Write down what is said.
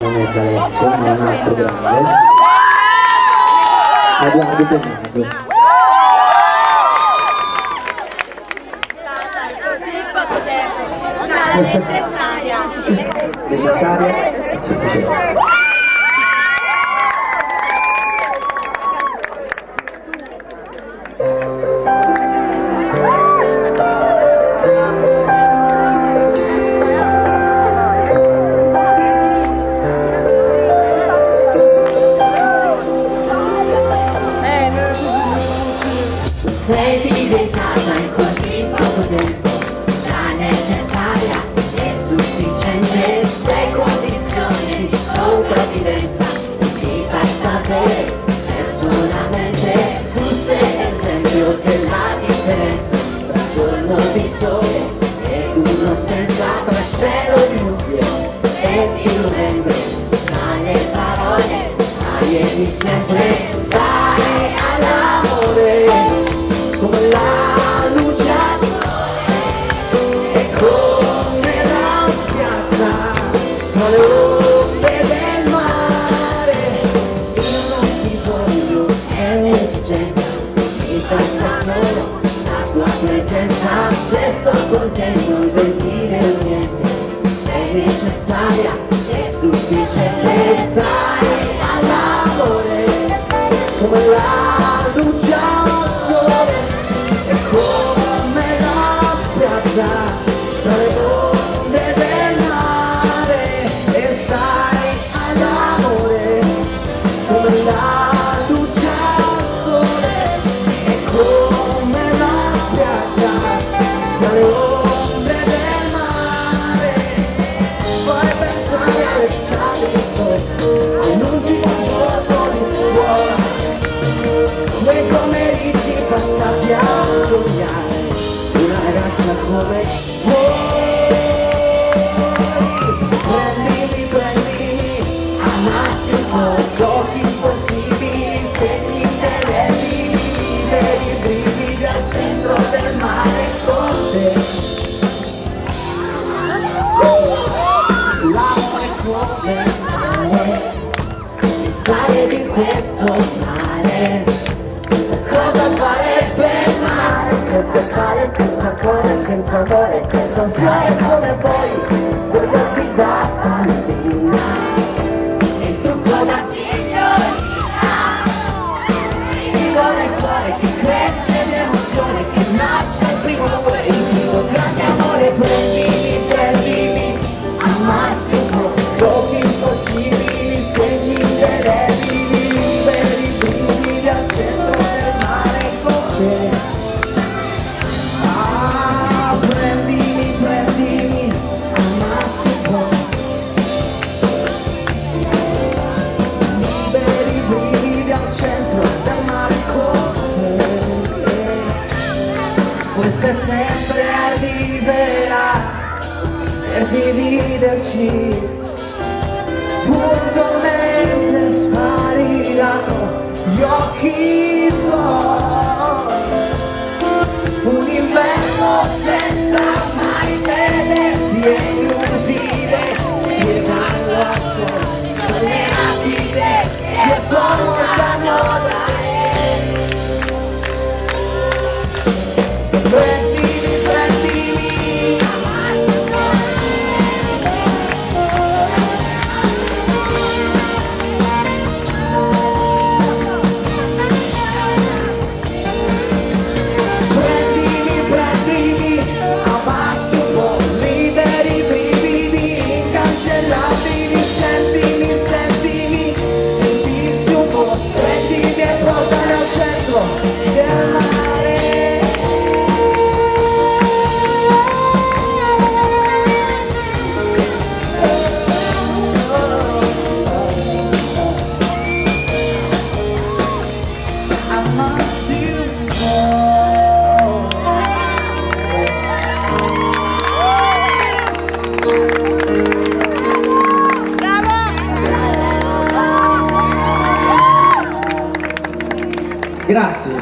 Non è D'Alessio, ma è un altro grande. Edoardo Benedetto. Necessaria e sufficiente. Sei diventata in così poco tempo già necessaria e sufficiente. Sei condizione di sopravvivenza, ti basta avere solamente. Tu sei esempio della differenza tra giorno di sole ed uno senza, tra cielo di luglio e di novembre. Tra le parole aiuti sempre, stai all'amore come la luce e come la spiaggia tra le onde del mare. Io non ti voglio, è un'esigenza, mi basta solo la tua presenza. Se sto con te non desidero niente, sei necessaria e sufficiente. Stai all'amore come la luce al sole e come la spiaggia tra le onde del mare. E stai all'amore come la luce al sole e come la spiaggia tra le onde del mare. Puoi pensare all'estate, all'ultimo giorno di scuola, quei pomeriggi passati a sognare una ragazza come voi. Prendimi, prendimi, amarsi un po', giochi impossibili, segni indelebili, veri brividi al centro del mare con te. L'amore è come il sale di questo mare. Cosa fare per mare? Senza sale, senza cuore, senza amore, senza un fiore come voi, con gli occhi da bambina e il trucco da signorina. Vivo nel cuore che cresce l'emozione, che nasce il primo amore, il primo grande amore. Prendimi, prendimi, amarsi un po', giochi impossibili, segni indelebili, veri brividi al centro del mare con te. Ah, prendimi, prendimi, amarsi un po', veri brividi al centro del mare con te. Poi settembre arriverà per dividerci, puntualmente spariranno gli occhi tuoi. Un inverno senza mai vedersi è inutile spiegarlo a te, le rapide che portano da te. Prendimi, prendimi, prendimi, prendimi, amarsi un po', liberi brividi incancellabili. Sentimi, sentimi, sentirsi un po', prendimi e portami al centro del mare. Amarsi un po'. Grazie.